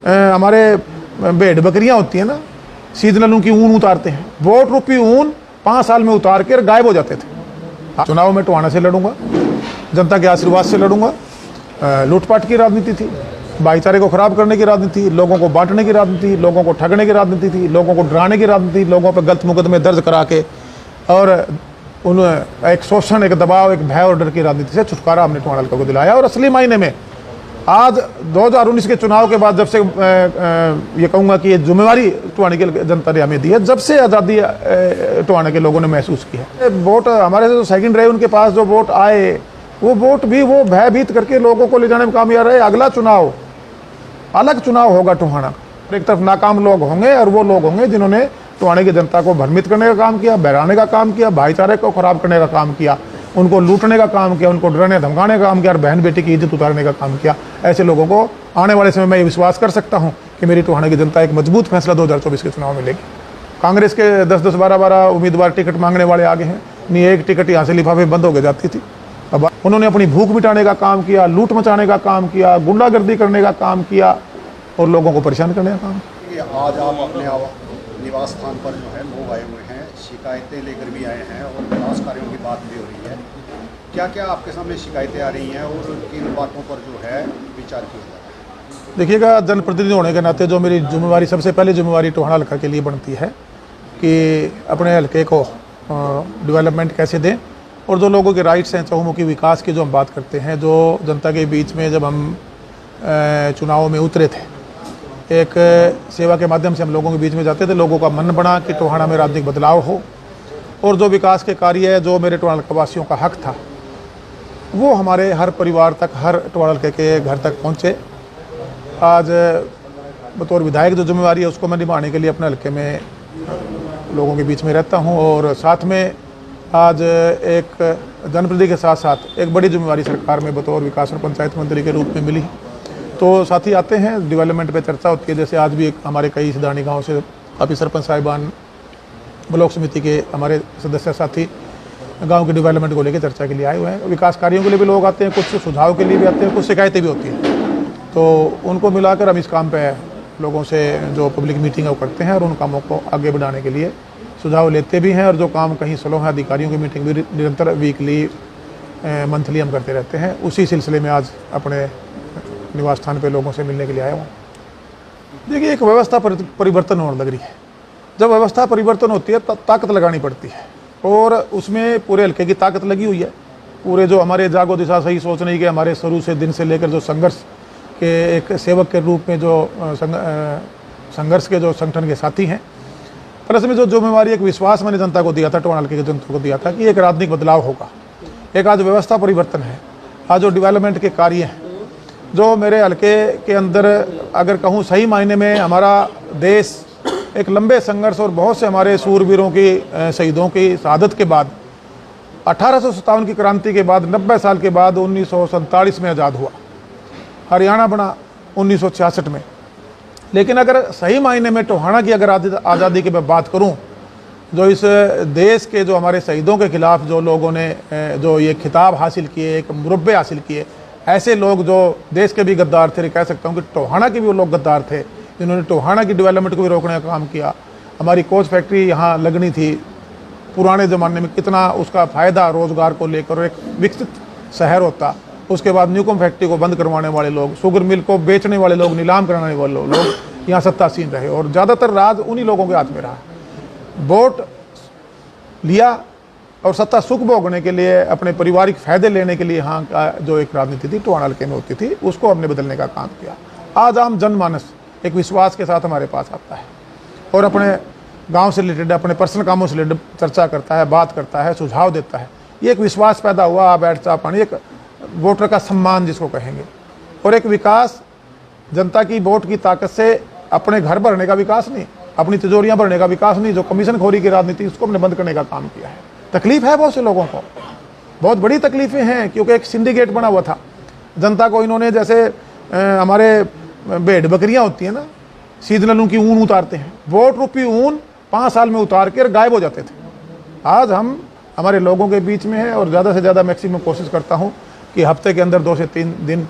हमारे भेड़ बकरियां होती हैं ना, सीजनल उनकी ऊन उतारते हैं, वोट रूपी ऊन 5 साल में उतार कर गायब हो जाते थे। चुनाव में टोहाना से लड़ूंगा, जनता के आशीर्वाद से लड़ूंगा। लूटपाट की राजनीति थी, भाईचारे को खराब करने की राजनीति, लोगों को बांटने की राजनीति, लोगों को ठगने की राजनीति थी, लोगों को डराने की राजनीति, लोगों पर गलत मुकदमे दर्ज करा के और उन एक शोषण, एक दबाव, एक भय और डर की राजनीति से छुटकारा हमने टोहाना हल्का को दिलाया। और असली मायने में आज 2019 के चुनाव के बाद जब से ये कहूँगा कि ये जिम्मेवारी टोहाना की जनता ने हमें दी है, जब से आज़ादी टोहाना के लोगों ने महसूस की है। वोट हमारे से जो सेकंड रहे, उनके पास जो वोट आए, वो वोट भी वो भयभीत करके लोगों को ले जाने में कामयाब रहे। अगला चुनाव अलग चुनाव होगा टोहाना। एक तरफ नाकाम लोग होंगे और वो लोग होंगे जिन्होंने टोहाना की जनता को भ्रमित करने का काम किया, बहराने का काम किया, भाईचारे को खराब करने का काम किया, उनको लूटने का काम किया, उनको डरने धमकाने का काम किया और बहन बेटी की इज्जत उतारने का काम किया। ऐसे लोगों को आने वाले समय में ये विश्वास कर सकता हूं कि मेरी टोहाना की जनता एक मजबूत फैसला 2024 के चुनाव में लेगी। कांग्रेस के 10-10, 12-12 उम्मीदवार टिकट मांगने वाले आगे हैं, नहीं एक टिकट यहाँ से लिफाफे बंद हो गए जाती थी। अब उन्होंने अपनी भूख मिटाने का काम किया, लूट मचाने का काम किया, गुंडागर्दी करने का काम किया और लोगों को परेशान करने का काम। आज आप अपने निवास स्थान पर जो है लोग आए हुए हैं, शिकायतें लेकर भी आए हैं और विकास कार्यों की बात भी हो रही है। क्या क्या आपके सामने शिकायतें आ रही हैं और किन बातों पर जो है विचार किया जा रहा है? देखिएगा, जनप्रतिनिधि होने के नाते जो मेरी जिम्मेवारी, सबसे पहले जिम्मेवारी टोहाना हल्का के लिए बनती है कि अपने हल्के को डेवलपमेंट कैसे दें और जो लोगों के राइट्स हैं, चहुमुखी विकास की जो हम बात करते हैं, जो जनता के बीच में जब हम चुनाव में उतरे थे, एक सेवा के माध्यम से हम लोगों के बीच में जाते थे, लोगों का मन बना कि टोहाना में राजनीतिक बदलाव हो और जो विकास के कार्य है, जो मेरे टोहाना हल्का वासियों का हक था, वो हमारे हर परिवार तक, हर टोहाना हल्के के घर तक पहुँचे। आज बतौर विधायक जो जिम्मेवारी है उसको मैं निभाने के लिए अपने हल्के में लोगों के बीच में रहता हूँ और साथ में आज एक जनप्रतिनिधि के साथ साथ एक बड़ी जिम्मेवारी सरकार में बतौर विकास और पंचायत मंत्री के रूप में मिली। तो साथी आते हैं, डेवलपमेंट पे चर्चा होती है। जैसे आज भी हमारे कई सिधानी गांव से काफ़ी सरपंच साहिबान, ब्लॉक समिति के हमारे सदस्य साथी गांव के डेवलपमेंट को लेकर चर्चा के लिए आए हुए हैं। विकास कार्यों के लिए भी लोग आते हैं, कुछ सुझाव के लिए भी आते हैं, कुछ शिकायतें भी होती हैं। तो उनको मिलाकर हम इस काम पे लोगों से जो पब्लिक मीटिंग है वो करते हैं और उन कामों को आगे बढ़ाने के लिए सुझाव लेते भी हैं। और जो काम कहीं स्लो है, अधिकारियों की मीटिंग भी निरंतर वीकली मंथली हम करते रहते हैं। उसी सिलसिले में आज अपने निवास स्थान पे लोगों से मिलने के लिए आया हूँ। देखिए, एक व्यवस्था परिवर्तन होने लग रही है। जब व्यवस्था परिवर्तन होती है तब ताकत लगानी पड़ती है और उसमें पूरे हल्के की ताकत लगी हुई है। पूरे जो हमारे जागो दिशा सही सोच नहीं कि हमारे शुरू से दिन से लेकर जो संघर्ष के एक सेवक के रूप में जो संघर्ष के जो संगठन के साथी हैं, प्लस में जो जिम्मेवारी, एक विश्वास मैंने जनता को दिया था, टोहाना हल्के की जनता को दिया था कि एक राजनीतिक बदलाव होगा, एक आज व्यवस्था परिवर्तन है। आज जो डेवलपमेंट के कार्य हैं, जो मेरे हल्के के अंदर अगर कहूँ सही मायने में हमारा देश एक लंबे संघर्ष और बहुत से हमारे सूरवीरों की, शहीदों की शहादत के बाद, 1857 की क्रांति के बाद, 90 साल के बाद 1947 में आज़ाद हुआ, हरियाणा बना 1966 में। लेकिन अगर सही मायने में टोहाना की अगर आज़ादी की मैं बात करूं, जो इस देश के जो हमारे शहीदों के खिलाफ जो लोगों ने जो ये खिताब हासिल किए, एक मुरब्बे हासिल किए, ऐसे लोग जो देश के भी गद्दार थे, कह सकता हूं कि टोहाना के भी वो लोग गद्दार थे जिन्होंने टोहाना की डेवलपमेंट को भी रोकने का काम किया। हमारी कोच फैक्ट्री यहाँ लगनी थी, पुराने ज़माने में कितना उसका फ़ायदा रोज़गार को लेकर एक विकसित शहर होता। उसके बाद न्यूकॉम फैक्ट्री को बंद करवाने वाले लोग, शुगर मिल को बेचने वाले लोग, नीलाम कराने वाले लोग यहाँ सत्तासीन रहे और ज़्यादातर राज उन्हीं लोगों के हाथ में रहा। वोट लिया और सत्ता सुख भोगने के लिए, अपने पारिवारिक फ़ायदे लेने के लिए यहाँ का जो एक राजनीति थी टोहाना हल्के में होती थी, उसको हमने बदलने का काम किया। आज आम जनमानस एक विश्वास के साथ हमारे पास आता है और अपने गांव से रिलेटेड, अपने पर्सनल कामों से रिलेटेड चर्चा करता है, बात करता है, सुझाव देता है। ये एक विश्वास पैदा हुआ, बैठ चा पानी, एक वोटर का सम्मान जिसको कहेंगे, और एक विकास जनता की वोट की ताकत से अपने घर भरने का विकास नहीं, अपनी तिजोरियां भरने का विकास नहीं, जो कमीशन खोरी की राजनीति उसको हमने बंद करने का काम किया है। तकलीफ है बहुत से लोगों को, बहुत बड़ी तकलीफें हैं, क्योंकि एक सिंडिकेट बना हुआ था। जनता को इन्होंने, जैसे हमारे भेड़ बकरियां होती हैं ना, सीजनल उनकी ऊन उतारते हैं, वोट रूपी ऊन 5 साल में उतार कर गायब हो जाते थे। आज हम हमारे लोगों के बीच में हैं और ज़्यादा से ज़्यादा मैक्सिमम कोशिश करता हूँ कि हफ्ते के अंदर 2 से 3 दिन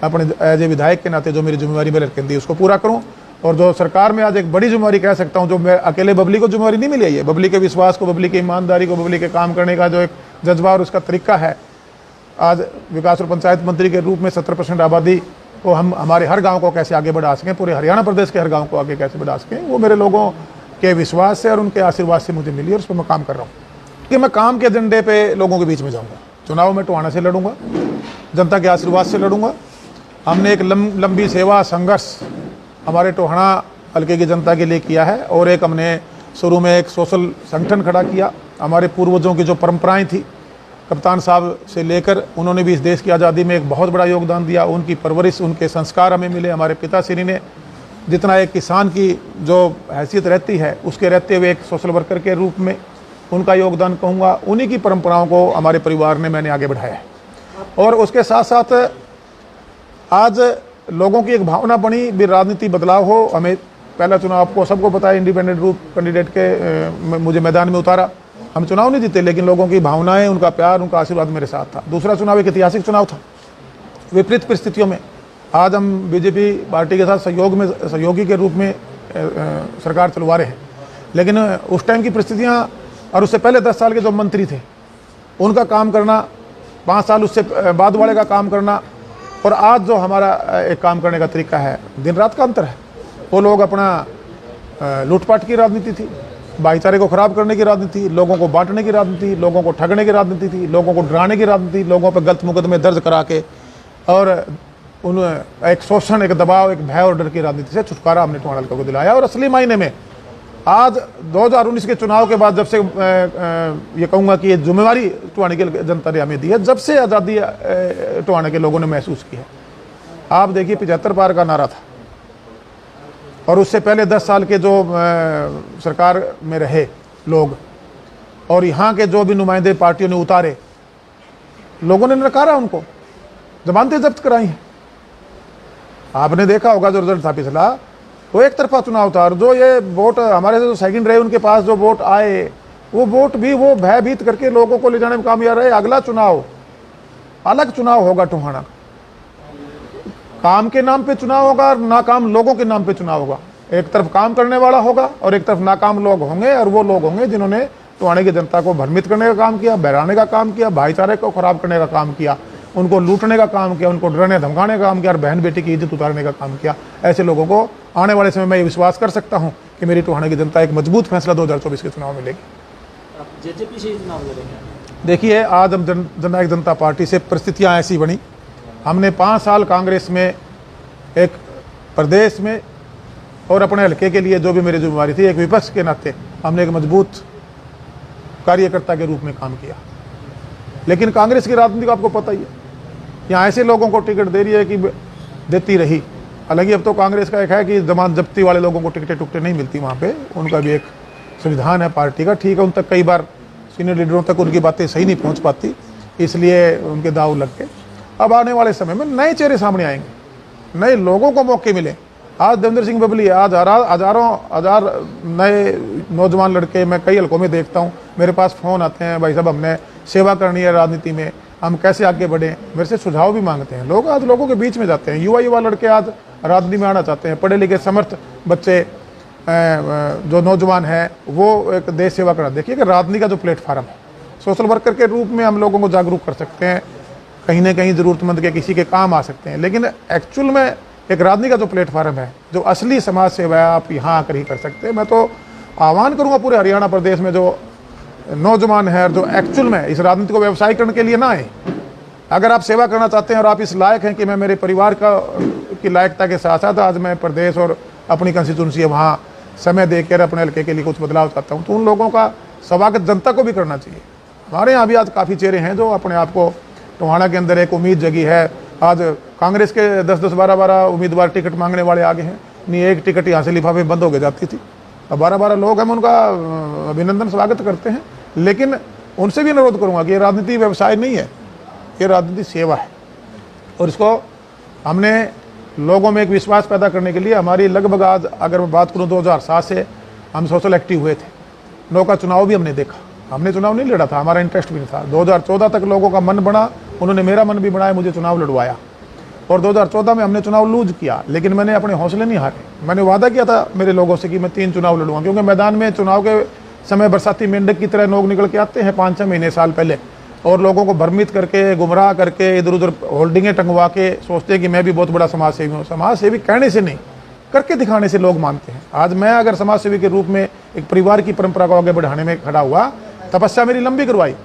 अपने एज ए विधायक के नाते जो मेरी जिम्मेवारी मेरे हल्के दी उसको पूरा करूँ। और जो सरकार में आज एक बड़ी जिम्मेवारी कह सकता हूँ, जो मैं अकेले बबली को जिम्मेवारी नहीं मिली है, बबली के विश्वास को, बबली की ईमानदारी को, बबली के काम करने का जो एक जज्बा और उसका तरीका है। आज विकास और पंचायत मंत्री के रूप में 70% आबादी को हम हमारे हर गांव को कैसे आगे बढ़ा सकें, पूरे हरियाणा प्रदेश के हर गांव को आगे कैसे बढ़ा सकें, वो मेरे लोगों के विश्वास से और उनके आशीर्वाद से मुझे मिली और उस पर मैं काम कर रहा हूँ कि मैं काम के एजेंडे पे लोगों के बीच में जाऊँगा। चुनाव में टोहाना से लड़ूंगा, जनता के आशीर्वाद से लड़ूंगा। हमने एक लंबी सेवा संघर्ष हमारे टोहाना हल्के की जनता के लिए किया है और एक हमने शुरू में एक सोशल संगठन खड़ा किया। हमारे पूर्वजों की जो परंपराएं थी, कप्तान साहब से लेकर उन्होंने भी इस देश की आज़ादी में एक बहुत बड़ा योगदान दिया। उनकी परवरिश, उनके संस्कार हमें मिले। हमारे पिताश्री ने जितना एक किसान की जो हैसियत रहती है उसके रहते हुए एक सोशल वर्कर के रूप में उनका योगदान कहूँगा। उन्हीं की परंपराओं को हमारे परिवार ने मैंने आगे बढ़ाया है। और उसके साथ साथ आज लोगों की एक भावना बनी भी राजनीति बदलाव हो। हमें पहला चुनाव आपको सबको पता है, इंडिपेंडेंट रूप कैंडिडेट के मुझे मैदान में उतारा। हम चुनाव नहीं जीते, लेकिन लोगों की भावनाएं, उनका प्यार, उनका आशीर्वाद मेरे साथ था। दूसरा चुनाव एक ऐतिहासिक चुनाव था। विपरीत परिस्थितियों में आज हम बीजेपी पार्टी के साथ सहयोगी के रूप में सरकार चलवा रहे हैं, लेकिन उस टाइम की परिस्थितियां और उससे पहले 10 साल के जो मंत्री थे उनका काम करना, 5 साल उससे बाद वाले का काम करना और आज जो हमारा एक काम करने का तरीका है, दिन रात का अंतर है। वो लोग अपना लूटपाट की राजनीति थी, भाईचारे को खराब करने की राजनीति, लोगों को बांटने की राजनीति, लोगों को ठगने की राजनीति थी, लोगों को डराने की राजनीति, लोगों पर गलत मुकदमे दर्ज करा के और उन एक शोषण, एक दबाव, एक भय और डर की राजनीति से छुटकारा हमने टोहाना हल्का को दिलाया। और असली मायने में आज 2019 के चुनाव के बाद जब से ये कहूँगा कि ये जिम्मेवारी टोहाना की जनता ने हमें दी है, जब से आज़ादी टोहाना के लोगों ने महसूस की है। आप देखिए 75 पार का नारा था और उससे पहले 10 साल के जो सरकार में रहे लोग और यहाँ के जो भी नुमाइंदे पार्टियों ने उतारे, लोगों ने नकारा, उनको जमानतें जब्त कराई हैं। आपने देखा होगा जो रिजल्ट था पिछला, वो एक तरफा चुनाव था। और जो ये वोट हमारे से जो सेकंड रहे, उनके पास जो वोट आए, वो वोट भी वो भयभीत करके लोगों को ले जाने में कामयाब रहे। अगला चुनाव अलग चुनाव होगा टोहाना, काम के नाम पे चुनाव होगा और नाकाम लोगों के नाम पे चुनाव होगा। एक तरफ काम करने वाला होगा और एक तरफ नाकाम लोग होंगे, और वो लोग होंगे जिन्होंने टोहाना की जनता को भ्रमित करने का काम किया, बहराने का काम किया, भाईचारे को खराब करने का काम किया, उनको लूटने का काम किया, उनको डरने धमकाने का काम किया और बहन बेटी की इज्जत उतारने का काम किया। ऐसे लोगों को आने वाले समय में ये विश्वास कर सकता हूँ कि मेरी टोहाना की जनता एक मजबूत फैसला 2024 के चुनाव में लेगी। आप जेजेपी से चुनाव लड़ेंगे? देखिए, आज हम जननायक जनता पार्टी से परिस्थितियाँ ऐसी बनी, हमने 5 साल कांग्रेस में एक प्रदेश में और अपने हल्के के लिए जो भी मेरी जिम्मेवारी थी, एक विपक्ष के नाते हमने एक मजबूत कार्यकर्ता के रूप में काम किया। लेकिन कांग्रेस की राजनीति को आपको पता ही है, यहाँ ऐसे लोगों को टिकट दे रही है कि देती रही। हालांकि अब तो कांग्रेस का एक है कि जमानत जब्ती वाले लोगों को टिकटें टुकटे नहीं मिलती, वहाँ पे उनका भी एक संविधान है पार्टी का। ठीक है, उन तक कई बार सीनियर लीडरों तक उनकी बातें सही नहीं पहुँच पाती, इसलिए उनके दाव लग के। अब आने वाले समय में नए चेहरे सामने आएंगे, नए लोगों को मौके मिले। आज देवेंद्र सिंह बबली, आज हजार नए नौजवान लड़के मैं कई हल्कों में देखता हूँ, मेरे पास फ़ोन आते हैं, भाई साहब हमने सेवा करनी है राजनीति में, हम कैसे आगे बढ़ें, मेरे से सुझाव भी मांगते हैं लोग। आज लोगों के बीच में जाते हैं, युवा लड़के आज राजनीति में आना चाहते हैं, पढ़े लिखे समर्थ बच्चे जो नौजवान हैं वो एक देश सेवा करना। देखिए कि राजनीति का जो प्लेटफार्म है, सोशल वर्कर के रूप में हम लोगों को जागरूक कर सकते हैं, कहीं ना कहीं ज़रूरतमंद के किसी के काम आ सकते हैं, लेकिन एक्चुअल में एक राजनीति का जो प्लेटफार्म है, जो असली समाज सेवा है, आप यहाँ आकर ही कर सकते हैं। मैं तो आह्वान करूँगा पूरे हरियाणा प्रदेश में जो नौजवान है और जो एक्चुअल में इस राजनीति को व्यवसायीकरण के लिए ना आए, अगर आप सेवा करना चाहते हैं और आप इस लायक हैं कि मैं मेरे परिवार की लायकता के साथ साथ आज मैं प्रदेश और अपनी कंस्टिट्यूंसी है वहाँ समय देकर अपने हल्के के लिए कुछ बदलाव चाहता हूँ, तो उन लोगों का स्वागत जनता को भी करना चाहिए। हमारे यहाँ भी आज काफ़ी चेहरे हैं जो अपने आप को टोहाना के अंदर एक उम्मीद जगी है। आज कांग्रेस के 10-10, 12-12 उम्मीदवार टिकट मांगने वाले आगे हैं। नहीं, एक टिकट यहाँ से लिफाफे बंद हो गई जाती थी, अब 12-12 लोग हम उनका अभिनंदन स्वागत करते हैं। लेकिन उनसे भी अनुरोध करूँगा कि ये राजनीति व्यवसाय नहीं है, ये राजनीति सेवा है। और इसको हमने लोगों में एक विश्वास पैदा करने के लिए हमारी लगभग आज अगर मैं बात करूँ 2007 से हम सोशल एक्टिव हुए थे। 9 का चुनाव भी हमने देखा, हमने चुनाव नहीं लड़ा था, हमारा इंटरेस्ट भी नहीं था। 2014 तक लोगों का मन बना, उन्होंने मेरा मन भी बनाया, मुझे चुनाव लड़वाया। और 2014 में हमने चुनाव लूज किया, लेकिन मैंने अपने हौसले नहीं हारे। मैंने वादा किया था मेरे लोगों से कि मैं 3 चुनाव लड़ूंगा, क्योंकि मैदान में चुनाव के समय बरसाती मेंढक की तरह लोग निकल के आते हैं 5-6 महीने साल पहले, और लोगों को भ्रमित करके, गुमराह करके, इधर उधर होल्डिंगें टंगवा के सोचते हैं कि मैं भी बहुत बड़ा समाज सेवी हूँ। समाज सेवी कहने से नहीं, करके दिखाने से लोग मानते हैं। आज मैं अगर समाज सेवी के रूप में एक परिवार की परंपरा को आगे बढ़ाने में खड़ा हुआ, तपस्या मेरी लंबी करवाई।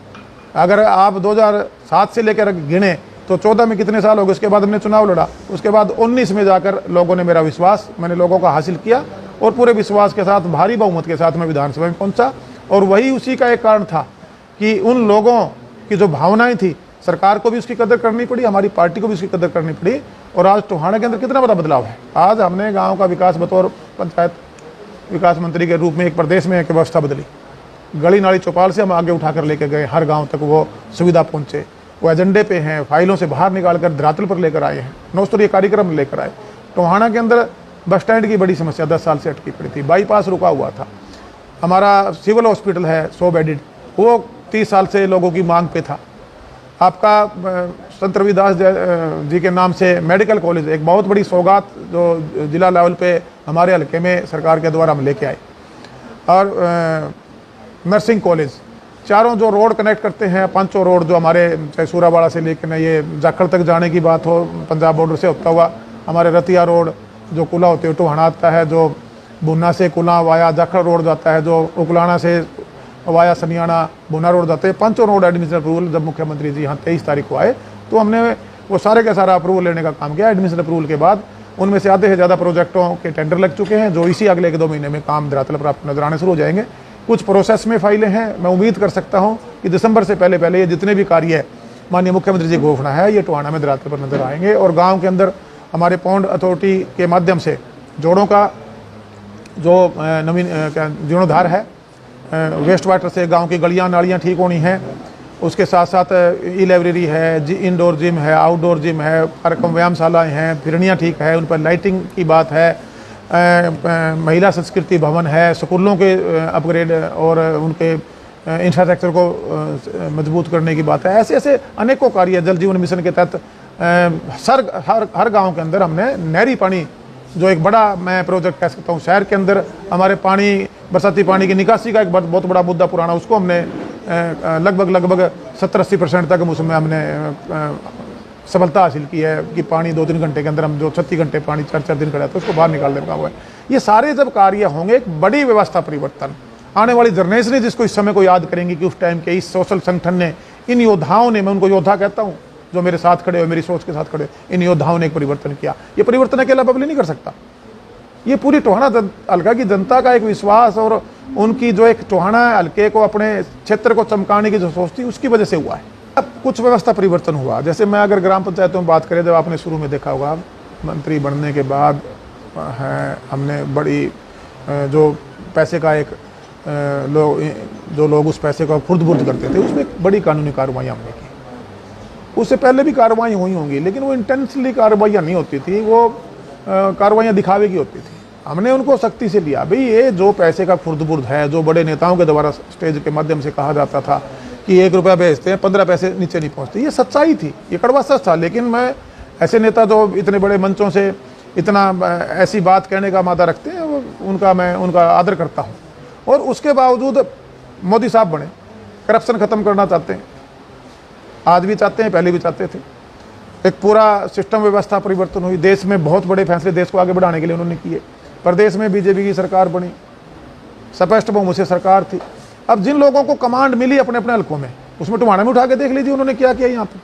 अगर आप 2007 से लेकर गिने तो 14 में कितने साल हो गए, उसके बाद हमने चुनाव लड़ा, उसके बाद 19 में जाकर लोगों ने मेरा विश्वास, मैंने लोगों का हासिल किया, और पूरे विश्वास के साथ, भारी बहुमत के साथ मैं विधानसभा में पहुंचा। और वही उसी का एक कारण था कि उन लोगों की जो भावनाएं थी, सरकार को भी उसकी कदर करनी पड़ी, हमारी पार्टी को भी उसकी कदर करनी पड़ी। और आज टोहाना के अंदर कितना बड़ा बदलाव है। आज हमने गाँव का विकास बतौर पंचायत विकास मंत्री के रूप में एक प्रदेश में एक व्यवस्था बदली। गली नाली चौपाल से हम आगे उठाकर लेकर गए, हर गांव तक वो सुविधा पहुंचे। वो एजेंडे पे हैं, फाइलों से बाहर निकालकर धरातल पर लेकर आए हैं, 9 स्तरीय कार्यक्रम लेकर आए। टोहाना के अंदर बस स्टैंड की बड़ी समस्या 10 साल से अटकी पड़ी थी, बाईपास रुका हुआ था। हमारा सिविल हॉस्पिटल है 100 बेडेड, वो 30 साल से लोगों की मांग पे था। आपका संत रविदास जी के नाम से मेडिकल कॉलेज, एक बहुत बड़ी सौगात जो जिला लेवल पे हमारे हल्के में सरकार के द्वारा हम लेके आए। और नर्सिंग कॉलेज, चारों जो रोड कनेक्ट करते हैं, 5 रोड जो हमारे चाहे सूराबाड़ा से लेकर ये जाखड़ तक जाने की बात हो, पंजाब बॉर्डर से होता हुआ हमारे रतिया रोड जो कुला होते हुए टोहाना आता है, जो भुना से कुला वाया जाखड़ रोड जाता है, जो उकलाना से वाया सनियाना भुना रोड जाते हैं, 5 रोड एडमिशन अप्रूवल जब मुख्यमंत्री जी यहाँ 23 तारीख को आए तो हमने वो सारे का सारा अप्रूवल लेने का काम किया। एडमिशन अप्रूवल के बाद उनमें से आधे से ज़्यादा प्रोजेक्टों के टेंडर लग चुके हैं, जो इसी अगले 1-2 महीने में काम धरातल पर आपको नजर आने शुरू हो जाएंगे। कुछ प्रोसेस में फाइलें हैं, मैं उम्मीद कर सकता हूं कि दिसंबर से पहले ये जितने भी कार्य है माननीय मुख्यमंत्री जी घोषणा है, ये टोहाना में धरातल पर नजर आएंगे। और गांव के अंदर हमारे पौंड अथॉरिटी के माध्यम से जोड़ों का जो नवीन जीर्णोद्धार है, वेस्ट वाटर से गांव की गलियां नालियां ठीक होनी है। उसके साथ साथ ई लाइब्रेरी है, इंडोर जिम है, आउटडोर जिम है, कार्यक्रम व्यायामशालाएँ हैं, फिरनियाँ ठीक है, उन पर लाइटिंग की बात है, महिला संस्कृति भवन है, स्कूलों के अपग्रेड और उनके इंफ्रास्ट्रक्चर को मजबूत करने की बात है। ऐसे ऐसे अनेकों कार्य जल जीवन मिशन के तहत हर गांव के अंदर हमने नहरी पानी, जो एक बड़ा मैं प्रोजेक्ट कह सकता हूँ, शहर के अंदर हमारे पानी, बरसाती पानी की निकासी का एक बहुत बड़ा मुद्दा पुराना, उसको हमने लगभग 70-80% तक उसमें हमने सफलता हासिल की है कि पानी 2-3 घंटे के अंदर हम जो 36 घंटे पानी 4-4 दिन खड़ा था उसको बाहर निकालने का हुआ है। ये सारे जब कार्य होंगे, एक बड़ी व्यवस्था परिवर्तन आने वाली जनरेशन जिसको इस समय को याद करेंगे कि उस टाइम के इस सोशल संगठन ने, इन योद्धाओं ने, मैं उनको योद्धा कहता हूँ जो मेरे साथ खड़े हो, मेरी सोच के साथ खड़े, इन योद्धाओं ने एक परिवर्तन किया। ये परिवर्तन अकेला बबली नहीं कर सकता, ये पूरी टोहाना हल्का की जनता का एक विश्वास और उनकी जो एक टोहाना हल्के को, अपने क्षेत्र को चमकाने की जो सोच थी, उसकी वजह से हुआ है। अब कुछ व्यवस्था परिवर्तन हुआ। जैसे मैं अगर ग्राम पंचायतों में बात करें, जब आपने शुरू में देखा होगा मंत्री बनने के बाद है, हमने बड़ी जो पैसे का एक जो लोग उस पैसे का खुर्द-बुर्द करते थे, उसमें एक बड़ी कानूनी कार्रवाई हमने की। उससे पहले भी कार्रवाई हुई होंगी, लेकिन वो इंटेंसली कार्रवाइयाँ नहीं होती थी, वो कार्रवाइयाँ दिखावे की होती थी। हमने उनको सख्ती से लिया, भाई ये जो पैसे का खुर्द-बुर्द है, जो बड़े नेताओं के द्वारा स्टेज के माध्यम से कहा जाता था कि 1 रुपया भेजते हैं 15 पैसे नीचे नहीं पहुंचते, ये सच्चाई थी, ये कड़वा सच था। लेकिन मैं ऐसे नेता जो इतने बड़े मंचों से इतना ऐसी बात कहने का मादा रखते हैं, मैं उनका आदर करता हूं। और उसके बावजूद मोदी साहब बने, करप्शन खत्म करना चाहते हैं, आज भी चाहते हैं, पहले भी चाहते थे। एक पूरा सिस्टम व्यवस्था परिवर्तन हुई, देश में बहुत बड़े फैसले देश को आगे बढ़ाने के लिए उन्होंने किए। प्रदेश में बीजेपी की सरकार बनी, स्पष्ट बहुमत से सरकार थी। अब जिन लोगों को कमांड मिली अपने अपने हल्कों में, उसमें टोहाना में उठा के देख लीजिए उन्होंने क्या किया यहाँ पे।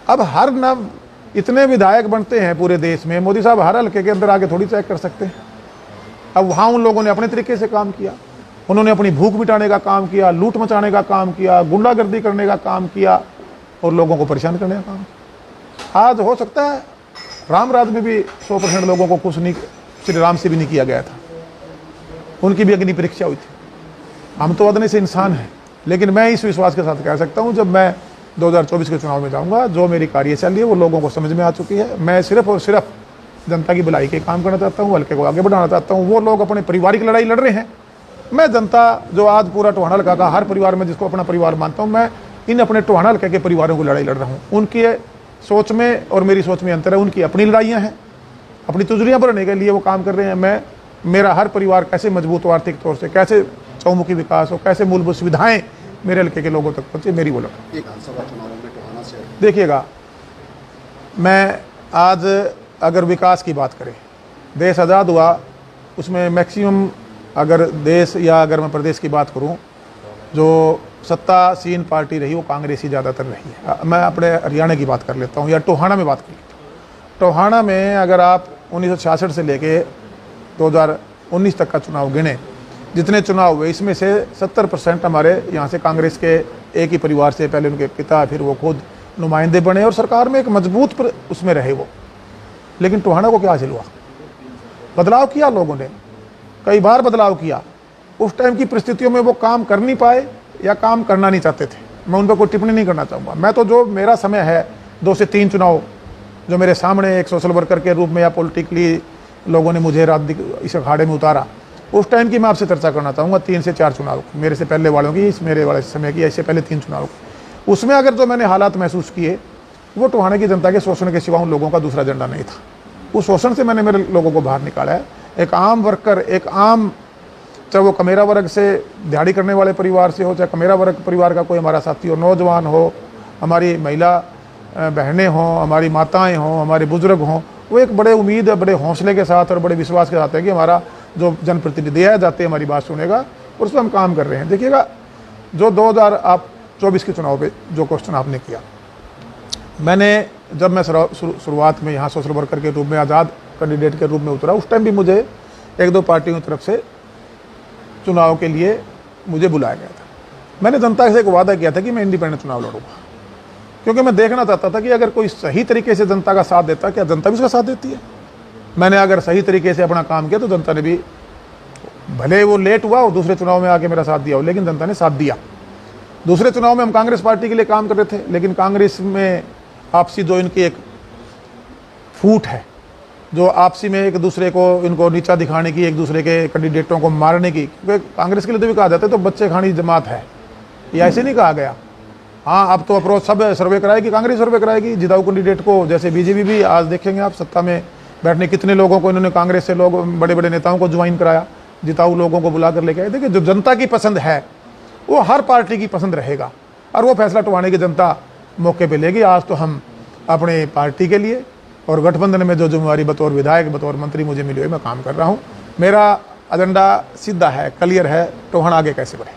अब हर नव इतने विधायक बनते हैं पूरे देश में, मोदी साहब हर हल्के के अंदर आगे थोड़ी चेक कर सकते हैं। अब वहाँ उन लोगों ने अपने तरीके से काम किया, उन्होंने अपनी भूख मिटाने का काम किया, लूट मचाने का काम किया, गुंडागर्दी करने का काम किया और लोगों को परेशान करने का काम। आज हो सकता है राम राज में भी 100% लोगों को कुछ नहीं, श्री राम से भी नहीं किया गया था, उनकी भी अग्नि परीक्षा हुई थी। हम तो अदने से इंसान हैं, लेकिन मैं इस विश्वास के साथ कह सकता हूं, जब मैं 2024 के चुनाव में जाऊंगा, जो मेरी कार्यशैली है वो लोगों को समझ में आ चुकी है। मैं सिर्फ और सिर्फ जनता की भलाई के काम करना चाहता हूं, हल्के को आगे बढ़ाना चाहता हूं। वो लोग अपने पारिवारिक लड़ाई लड़ रहे हैं, मैं जनता जो आज पूरा टोहाना हल्का का हर परिवार में जिसको अपना परिवार मानता हूँ, मैं इन अपने टोहाना हल्के के परिवारों को लड़ाई लड़ रहा हूँ। उनके सोच में और मेरी सोच में अंतर है। उनकी अपनी लड़ाइयाँ हैं, अपनी तुजड़ियाँ भरने के लिए वो काम कर रहे हैं। मेरा हर परिवार कैसे मजबूत हो आर्थिक तौर से, कैसे चौमुखी विकास हो, कैसे मूलभूत सुविधाएं मेरे हल्के के लोगों तक पहुँचे, मेरी वो लड़ाई। विधानसभा चुनावों में टोहाना से देखिएगा, मैं आज अगर विकास की बात करें, देश आज़ाद हुआ, उसमें मैक्सिमम अगर देश या अगर मैं प्रदेश की बात करूं, जो सत्तासीन पार्टी रही वो कांग्रेस ही ज़्यादातर रही है। मैं अपने हरियाणा की बात कर लेता हूं या टोहाना में बात कर लेता हूँ। टोहाना में अगर आप 1966 से लेके 2019 तक का चुनाव गिने, जितने चुनाव हुए इसमें से 70% हमारे यहाँ से कांग्रेस के एक ही परिवार से, पहले उनके पिता फिर वो खुद नुमाइंदे बने और सरकार में एक मजबूत उसमें रहे वो। लेकिन टोहाना को क्या हासिल हुआ? बदलाव किया लोगों ने, कई बार बदलाव किया। उस टाइम की परिस्थितियों में वो काम कर नहीं पाए या काम करना नहीं चाहते थे। मैं उन पर कोई टिप्पणी नहीं करना चाहूँगा। मैं तो जो मेरा समय है 2 से 3 चुनाव जो मेरे सामने एक सोशल वर्कर के रूप में या पॉलिटिकली लोगों ने मुझे रात इस अखाड़े में उतारा, उस टाइम की मैं आपसे चर्चा करना चाहूँगा। 3 से 4 चुनाव मेरे से पहले वालों की, इस मेरे वाले समय की, इससे पहले 3 चुनाव, उसमें अगर जो मैंने हालात महसूस किए वो टोहाना की जनता के शोषण के सिवा उन लोगों का दूसरा एजेंडा नहीं था। उस शोषण से मैंने मेरे लोगों को बाहर निकाला है। एक आम वर्कर, एक आम, चाहे वो कमेरा वर्ग से दिहाड़ी करने वाले परिवार से हो, चाहे कमेरा वर्ग परिवार का कोई हमारा साथी हो, नौजवान हो, हमारी महिला बहनें हों, हमारी माताएं हों, हमारे बुजुर्ग हों, वो एक बड़े उम्मीद, बड़े हौसले के साथ और बड़े विश्वास के साथ है कि हमारा जो जनप्रतिनिधि है जाते हमारी बात सुनेगा और उस पर हम काम कर रहे हैं। देखिएगा, जो 2024 के चुनाव पे जो क्वेश्चन आपने किया, मैंने जब मैं शुरुआत में यहाँ सोशल वर्कर के रूप में आज़ाद कैंडिडेट के रूप में उतरा, उस टाइम भी मुझे 1-2 पार्टियों की तरफ से चुनाव के लिए मुझे बुलाया गया था। मैंने जनता से एक वादा किया था कि मैं इंडिपेंडेंट चुनाव लड़ूंगा, क्योंकि मैं देखना चाहता था कि अगर कोई सही तरीके से जनता का साथ देता, क्या जनता भी उसका साथ देती है। मैंने अगर सही तरीके से अपना काम किया तो जनता ने भी, भले वो लेट हुआ और दूसरे चुनाव में आके मेरा साथ दिया हो, लेकिन जनता ने साथ दिया। दूसरे चुनाव में हम कांग्रेस पार्टी के लिए काम कर रहे थे, लेकिन कांग्रेस में आपसी जो इनकी एक फूट है, जो आपसी में एक दूसरे को इनको नीचा दिखाने की, एक दूसरे के कैंडिडेटों को मारने की, क्योंकि कांग्रेस के लिए तो भी कहा जाता है तो बच्चे खानी जमात है, ये ऐसे नहीं कहा गया। हाँ, अब तो अप्रोच सब सर्वे कराएगी, कांग्रेस सर्वे कराएगी जिताऊ कैंडिडेट को। जैसे बीजेपी भी आज देखेंगे आप, सत्ता में बैठने कितने लोगों को इन्होंने कांग्रेस से लोग, बड़े बड़े नेताओं को ज्वाइन कराया, जिताऊ लोगों को बुला कर लेके आए। देखिए, जो जनता की पसंद है वो हर पार्टी की पसंद रहेगा और वो फैसला टोहाने की जनता मौके पे लेगी। आज तो हम अपने पार्टी के लिए और गठबंधन में जो जिम्मेवारी बतौर विधायक, बतौर मंत्री मुझे मिली हुई, मैं काम कर रहा हूँ। मेरा एजेंडा सीधा है, क्लियर है, टोहाना आगे कैसे बढ़े।